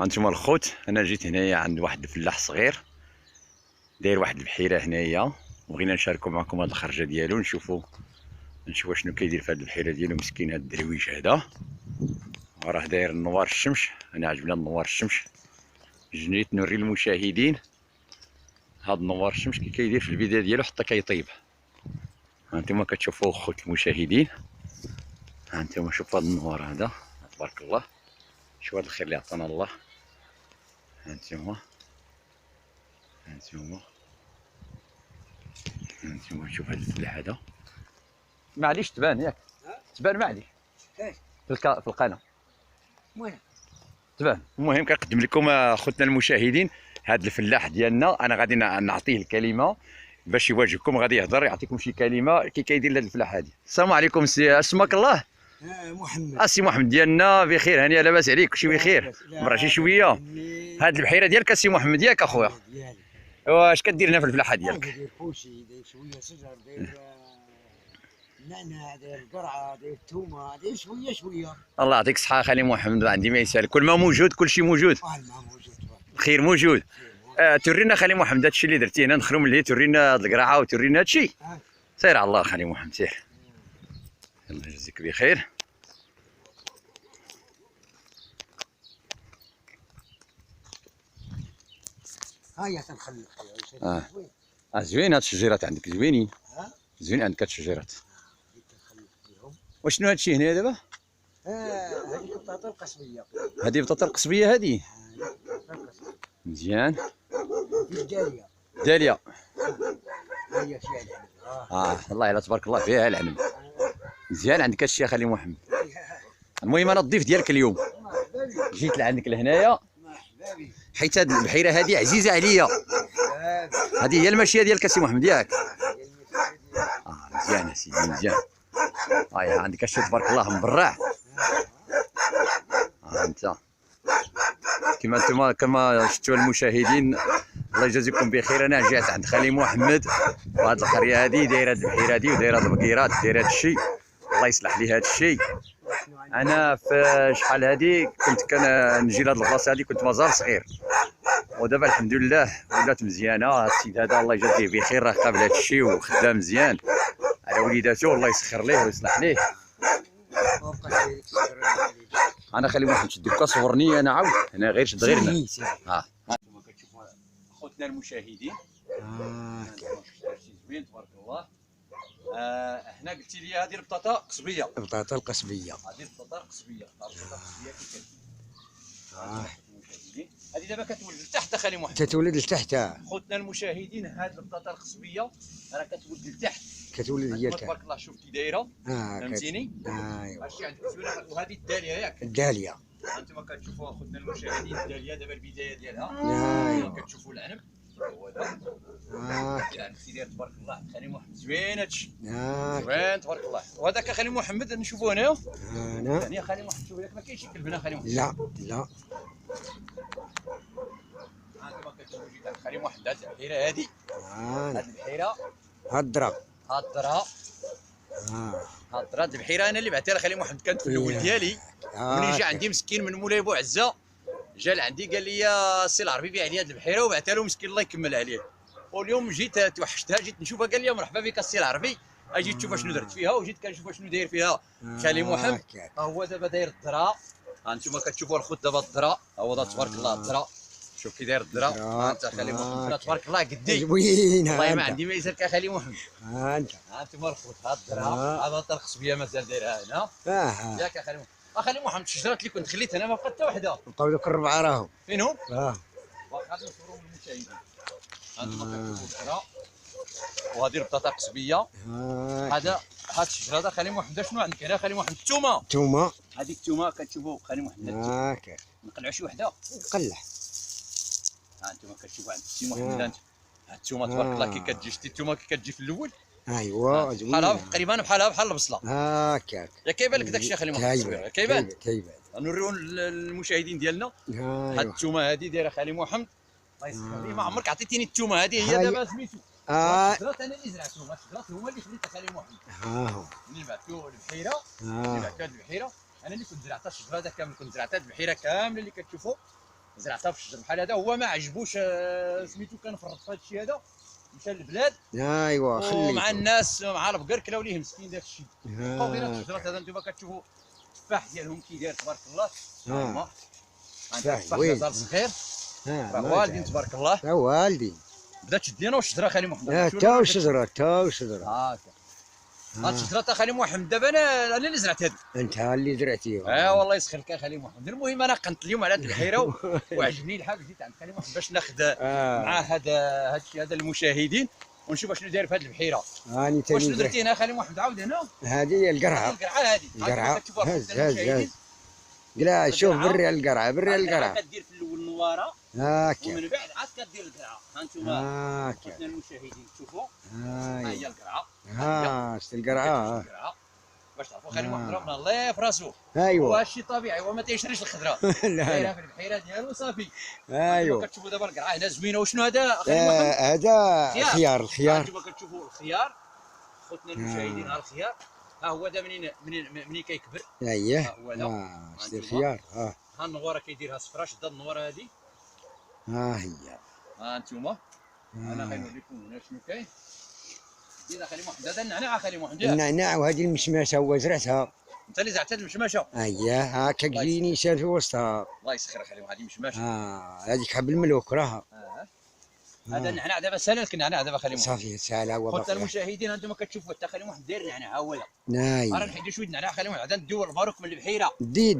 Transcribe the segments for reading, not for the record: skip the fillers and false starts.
هانتوما الخوت، انا جيت هنايا عند واحد الفلاح صغير داير واحد البحيره هنايا، وبغينا نشاركوا معكم هاد الخرجه ديالو، نشوفوا شنو كيدير في هاد البحيره ديالو. مسكين هاد الدرويش هذا راه داير نوار الشمس. انا عجبنا نوار الشمس، جنيت نوري المشاهدين هاد نوار الشمس كي كيدير في البدايه ديالو حتى كيطيب. هانتوما كتشوفوا خوت المشاهدين، هانتوما شوفوا هاد النوار هذا تبارك الله، شوف هاد الخير اللي عطانا الله. هانتوما شوف هاد الفلاح هذا، معليش تبان ياك، تبان معليش في القناه وين تبان. المهم كنقدم لكم خوتنا المشاهدين هاد الفلاح ديالنا، انا غادي نعطيه الكلمه باش يواجهكم، غادي يهضر يعطيكم شي كلمه كي كيدير هاد الفلاح هادي. السلام عليكم سي، اسمك الله؟ محمد. السي محمد ديالنا بخير، هانيه لاباس عليك؟ كلشي بخير؟ مرة شي شويه. هاد البحيره ديالك السي محمد ياك اخويا؟ واش كدير هنا في الفلاحه ديالك؟ داير كلشي، داير شويه شجر، داير نعناع، داير قرعه، داير تومه، داير شويه شويه. الله يعطيك الصحه خالي محمد، عندي ما يسال، كل ما موجود كلشي موجود، الماء موجود، الخير موجود. تورينا خالي محمد هادشي اللي درتي هنا، ندخلوا ملي تورينا هاد القرعه وتورينا هادشي. سير على الله خالي محمد سير، الله يجزيك بخير. هيا تنخلف. زوين هاد الشجيرات عندك، زوينين زوين عندك هاد الشجيرات. وشنو هادشي هنا دابا؟ هذه البطاطا القصبيه. هادي بطاطا القصبيه هادي، مزيان. الداليه. داليا. هي فيها العنب. والله الا تبارك الله فيها العنب. مزيان عندك هادشي خالي محمد. المهم انا الضيف ديالك اليوم، جيت لعندك لهنايا حيت هاد البحيره هادي عزيزه عليا. هادي هي الماشيه ديالك السي محمد ياك؟ مزيان اسيدي مزيان. عندك هادشي تبارك الله مبرع. انت كما شفتوا المشاهدين، الله يجازيكم بخير. انا جات عند خالي محمد وهاد القريه هادي دايره هاد البحيره هادي ودايره هاد البقيرات، دايره هاد الشيء، الله يصلح لي هاد الشيء. انا في شحال هادي كنت كنجي لهاد البلاصه هادي، كنت مزار صغير، ودابا الحمد لله ولات مزيانه. السيد هذا الله يجازيه بخير راه قابل هاد الشيء وخدام مزيان على وليداتو، الله يسخر ليه ويصلح ليه. انا خلي واحد نشد لك صورني انا عاود انا غير شد غير هنا. كما كتشوفوا خوتنا المشاهدين، زوين تبارك الله. هنا قلتي لي هذه البطاطا قصبيه. البطاطا القصبيه. هذه البطاطا القصبيه، البطاطا القصبيه كي كتجي. هذه دابا كتولد لتحت خالي محمد. تتولد لتحت. خوتنا المشاهدين هذه البطاطا القصبيه راه كتولد لتحت. كتولد هي لتحت. تبارك الله شوف كي دايره. فهمتيني؟ ايوا. هادشي عندك زوينه. وهذه الداليه ياك؟ الداليه. انتم كتشوفوا خوتنا المشاهدين الداليه دابا البدايه ديالها. ايوا. كتشوفوا العنب هو هذا. العنب كيداير تبارك الله خالي محمد، زوين هادشي. زوين تبارك الله. وهذاك خالي محمد نشوفوه هنايا. هنا خالي محمد شوف ياك ما كاينش كلب هنا خالي محمد. لا. انتم كتشوفوا جيت عند خالي محمد هاد البحيره هادي. هاد البحيره هاد الدرا. هاد البحيره انا اللي بعتها لخالي محمد، كانت في الاول ديالي. ملي جا عندي مسكين من مولاي بو عزه، جا لعندي قال لي السي العربي بيع لي هاد البحيره، وبعتها له مسكين الله يكمل عليه. واليوم جيت توحشتها، جيت نشوفها، قال لي مرحبا بك السي العربي، اجي تشوف شنو درت فيها، وجيت كنشوف شنو داير فيها خالي محمد. هو دابا داير الذره. هانتوما كتشوفوا الخوت دابا الذره، هو تبارك الله الذره، شوف كي داير الذره. انت خالي محمد تبارك الله قدي زوينه. والله ما عندي ما يسالك خالي محمد. انت هانتوما الخوت هاد الذره، هذا القصبيه مازال دايرها هنا. ياك خالي محمد؟ خالي محمد الشجرات اللي كنت خليت هنا ما بقات حتى وحده. بقاو دوك الربعه راهم. فينهم؟ غادي نصورهم للمشاهدين. هانتوما كتشوفوا الذره، وهذه البطاطا القصبيه. هاد الشجره هذا خالي محمد شنو عندك هنا خالي محمد؟ الثومه. هذيك الثومه كتشوفوا خالي محمد. نقلعوا شي وحده. نقلع. هانتوما كتشوفوا عند السي محمد. هاد الثومه تبارك الله كي كتجي، شتي الثومه كي كتجي في الاول. ايوا بحالها تقريبا بحال البصله. هكاك. يا كيبان لك داكشي خالي محمد؟ كيبان. نوريو للمشاهدين ديالنا. هاد الثومه هادي دايره خالي محمد الله يسخر ليه. ما عمرك عطيتيني الثومه هادي، هي دابا سميتو. الشجرات انا اللي زرعتهم، الشجرات هما اللي خليتها خالي محمد. ملي بعثتو البحيره، انا اللي كنت زرعتها الشجره هذا كامل، كنت زرعتها البحيره كامله اللي كتشوفوا. زرعتها في الشجر بحال هذا، هو ما عجبوش سميتو كنفرط في هذا الشيء هذا، مشى للبلاد ايوا خليته ومع الناس مع البقر كلاو ليه مسكين داك الشيء. بقاو غير هاد الشجرات هذا انتم كتشوفوا التفاح ديالهم كي داير تبارك الله. ها تفاح وين زهر صغير راه والدين تبارك الله. يا والدي بدات تدينا والشجره خالي محمد تا وشجره تا وشجره هاكا. هاد الشجره تاع خالي محمد دابا انا اللي زرعت هذه. انت اللي زرعتيها. والله يسخر لك خالي محمد. المهم انا قنت اليوم على هذه البحيره وعجبني الحال، جيت عند خالي محمد باش ناخذ مع هذا الشيء هذا المشاهدين ونشوف شنو داير في هذه البحيره. هاني واش درتي هنا خالي محمد؟ عاود هنا. هذه هي القرعه. القرعه هذه. القرعه هز قلا شوف بري القرعه بري القرعه. كدير في الاول النواره هاكا ومن بعد عاد كدير القرعه. ها انتم هاكا المشاهدين تشوفوا ها هي القرعه. ها شفت القرعه باش تعرفوا خالي محمد راه من الله في راسو. ايوا هو هادشي طبيعي، هو ما تيشريش الخضره. دايرها في البحيره ديالو صافي. ايوا كتشوفوا دابا القرعه هنا زوينه. وشنو هذا هذا خيار انتم كتشوفوا الخيار خوتنا المشاهدين. ها الخيار ها هو دا منين كيكبر. اييه هو هذا شتي الخيار. ها النواره كيديرها صفرا. شد النواره هذه. ها هي ها انتم. انا غنوريكم هنا شنو كاين. دينا خالي محمد هذا النعناع. خالي محمد النعناع وهذه المشماشه هو زرعتها. انت اللي زرعت هذه المشماشه. اييه هاكا كجيني شال في وسطها. الله يسخر خالي محمد. هذه مشماشه. هذيك حب الملوك راها. هذا النعناع دابا سال لك النعناع دابا خالي محمد. صافي سالا هو خوتنا المشاهدين انتم كتشوفوا حتى خالي محمد داير النعناع. ها هو هذا. راه نحيدو شويه النعناع خالي محمد. عاد نديو الباروك من البحيره. دي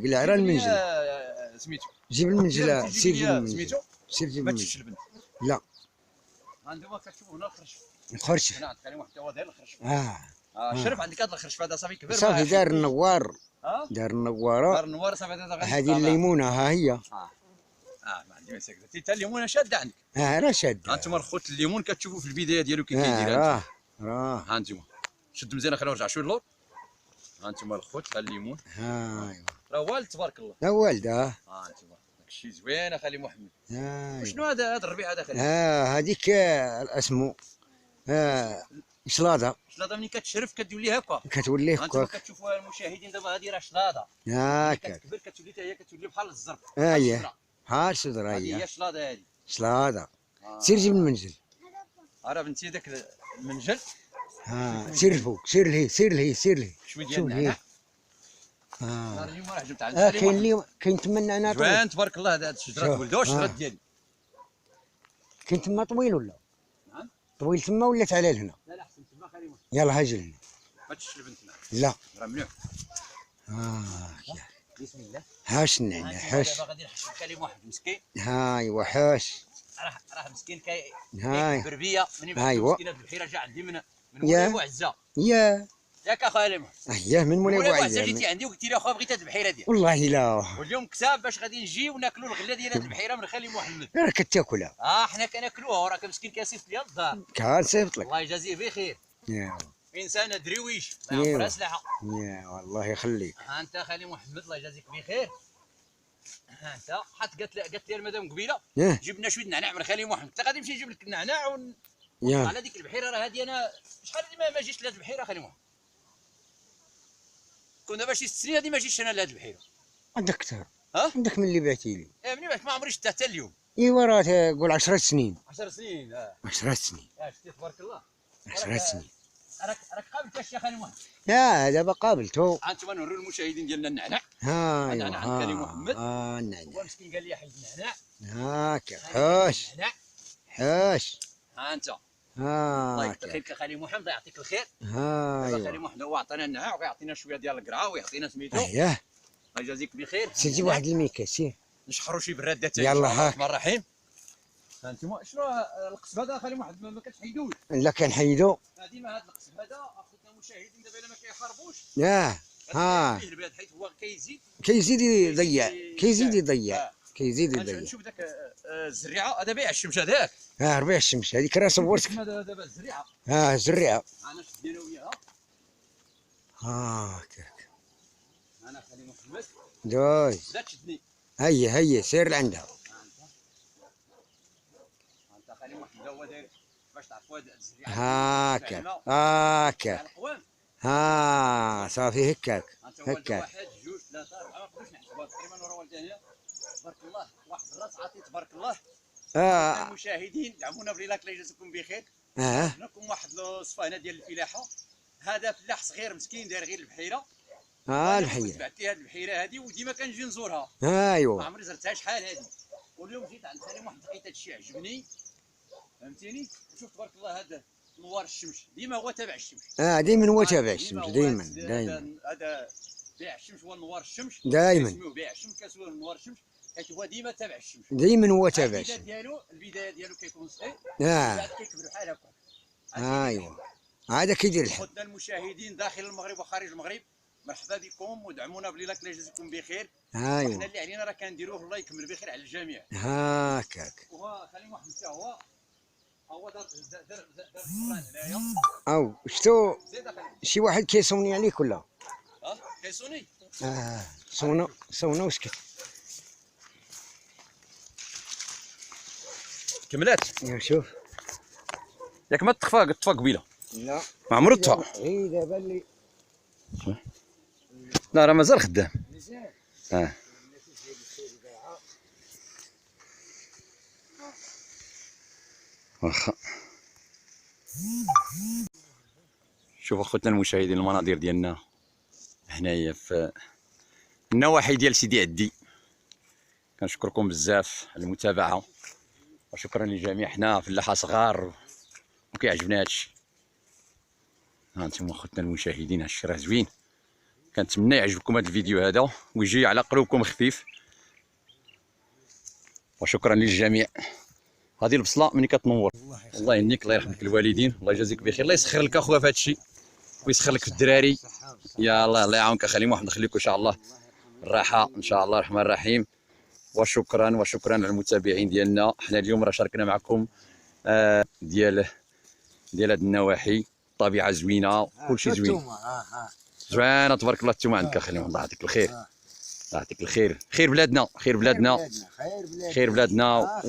قلع راه المنجل. سميتو جيب المنجل. سير جيب المنجل. سميتو سير جيب ما المنجل. تشش البنت. لا انتم كتشوفوا هنا الخرشف. الخرشف. هنا عند خالي محمد هو داير الخرشف. شرف عندك هذا الخرشف هذا صافي كبير. صافي دار النوار. دار النواره. دار النوار صافي هذا غادي. هذه الليمونه ها هي. ما عندي ما ساكته. حتى الليمونه شاده عندك. راه شاده. انتم الخوت الليمون كتشوفوا في البدايه ديالو كي كيدير. راه ها انتم شد مزيان. خلينا نرجع شويه اللور. ها انتم الخوت. ها الليمون. ايوا راه والد تبارك الله. ها والده. ها انتم داكشي زوين خالي محمد. ايوا وشنو هذا الربيع هذا خالي؟ هذيك اسمو شلاضه. شلاضه ملي كتشرف كتولي هكا. كتولي انتم هكاك. كتشوفوا المشاهدين دابا هذه راه شلاضه. هكاك كتكبر كتولي حتى هي كتولي بحال الزرب. اييه ها الشجره هذه هي هي شلاضه هذه. شلاضه. سير جيب المنجل. راه بنتي داك المنجل. سير الفوق. سير لهيه سير لهيه سير لهيه. شويه ديال النعناع. اليوم راه جبت عند خالي كاين اللي كاين تما النعناع طويل. زوين تبارك الله. هاد الشجرات ولدوا الشجرات ديالي. كاين تما طويل ولا؟ نعم طويل تما ولا تعالى لهنا؟ لا احسن تما خالي محمد. يلا هاجي لهنا. ما تشش البنت معاك. لا راه مليح. بسم الله. هاش النعناع حاش. دابا غادي نحشم خالي محمد مسكين. ايوا حاش. راه مسكين هاي كيكبر بيا. مني بعد مسكين هاد البحيره جا عندي من مولاي بوعزه. ياك اخويا محمد. اييه من مولاي بوعزه جيتي عندي وقلتي لي اخويا بغيت هاد البحيره ديالك. والله لا. واليوم كتاب باش غادي نجي وناكلوا الغله ديال هاد البحيره من خالي محمد. راك كتاكلها. حنا كناكلوها وراك مسكين كيصيفط لي الدار. كان صيفط لك. الله يجازيه بخير. انسان درويش ما يا عمرها سلاحه. والله يخليك. انت خالي محمد الله يجازيك بخير. انت حتى قالت لي المدام قبيله جبنا شويه نعناع من خالي محمد. انت غادي نمشي نجيب لك النعناع على ديك البحيره. راه هذه انا شحال هذه ما جيتش لهاد البحيره خالي محمد. كون دابا شي 6 سنين هذه ما جيتش انا لهاد البحيره. عندك كثر. عندك من اللي بعتي لي. مني بعت ما عمري شفتها حتى اليوم. ايوا راه قول 10 سنين. 10 سنين 10 سنين. شتي تبارك الله. 10 سنين. راك قابلت الشيخ خالي محمد. لا دابا قابلته. انتما نوريو المشاهدين ديالنا النعناع. النعناع عند خالي محمد. النعناع. هو مسكين قال لي حيد النعناع. هاكا حاش حاش. انت الله الله يكثر خيرك خالي محمد. الله يعطيك الخير. خالي محمد هو عطانا النعناع ويعطينا شويه ديال القرعه ويعطينا سميتو. الله يجازيك بخير. سير جيب واحد الميكا سير. نشحروا شي براده يلا هاك. الرحمن الرحيم. انتم شنو القصب هذا خالي محمد ما كتحيدوش. لا كنحيدو. ديما هذا القصب هذا اخوتنا المشاهدين دابا الا ما كيحاربوش. البلاد حيت هو كيزيد يضيع. كيزيد يضيع. نشوف ذاك الزريعه هذا بيع الشمس هذاك. ربيع الشمس هذيك راه صورتك. دابا الزريعه. الزريعه. انا شدينا وياها. هاكاك. انا خالي محمد. دوز. لا تشدني. هيا سير لعندها. انت خالي محمد هو داير باش تعرفوا هاد الزريعه. هاكاك. صافي هكاك. واحد جوج ثلاثه اربعه ما نقدروش نحسبوها تقريبا ورا والدها هنا تبارك الله عاطي تبارك الله. اه المشاهدين دعمونا بليلاك الله يجازيكم بخير. اه لكم واحد الصفانه ديال الفلاحه. هذا فلاح صغير مسكين داير غير البحيره. الحيه تبعت لي هذه البحيره هذه وديما كنجي نزورها. ما ايوا عمري زرتها شحال هذه. واليوم جيت عند سليم واحد لقيت هذا الشيء عجبني. فهمتيني؟ شوف تبارك الله هذا نوار الشمس ديما هو تابع الشمس. دايما هو تابع الشمس دايما هذا بيع الشمس هو نوار الشمس. دايما كيسميوه بيع الشمس كيسميوه نوار الشمس حيت هو ديما تابع الشمس. دايما هو تابع الشمس. البدايه ديالو كيكون صغير. اه كيكبروا بحال هكا. ايوا هذا كيدير الحال. خوتنا المشاهدين داخل المغرب وخارج المغرب مرحبا بكم ودعمونا بليلاك الله يجازيكم بخير. ايوا حنا اللي علينا راه كنديروه الله يكمل بخير على الجميع. هكاك. وها خلينا واحد حتى هو دار الفران هنايا. او شتو شي واحد كيصوني عليك ولا؟ كيصوني. صونا وسكت. كملات. يا شوف ياك ما تطفى قبيله. لا ما عمرو طفى. غير دابا اللي لا راه مازال خدام. مزيان. واخا. شوفوا اخوتنا المشاهدين المناظر ديالنا هنايا في النواحي ديال سيدي عدي. كنشكركم بزاف على المتابعه وشكرا للجميع. حنا فلاحه صغار وكيعجبنا هادشي. ها انتم اخوتنا المشاهدين هادشي راه زوين. كنتمنى يعجبكم هذا الفيديو هذا ويجي على قلوبكم خفيف. وشكرا للجميع. هذه البصله ملي كتنور الله يهنيك الله يرحمك الوالدين الله يجازيك بخير الله يسخر لك اخويا في هذا الشيء ويسخر لك في الدراري. يا الله يعاونك اخلي واحد نخليكم ان شاء الله الراحه ان شاء الله الرحمن الرحيم. وشكرا على المتابعين ديالنا. حنا اليوم راه شاركنا معكم ديال هاد النواحي. الطبيعه زوينه كلشي زوين زوينه تبارك الله. التوما عندك اخي الله يعطيك الخير الله يعطيك الخير. خير بلادنا خير بلادنا خير بلادنا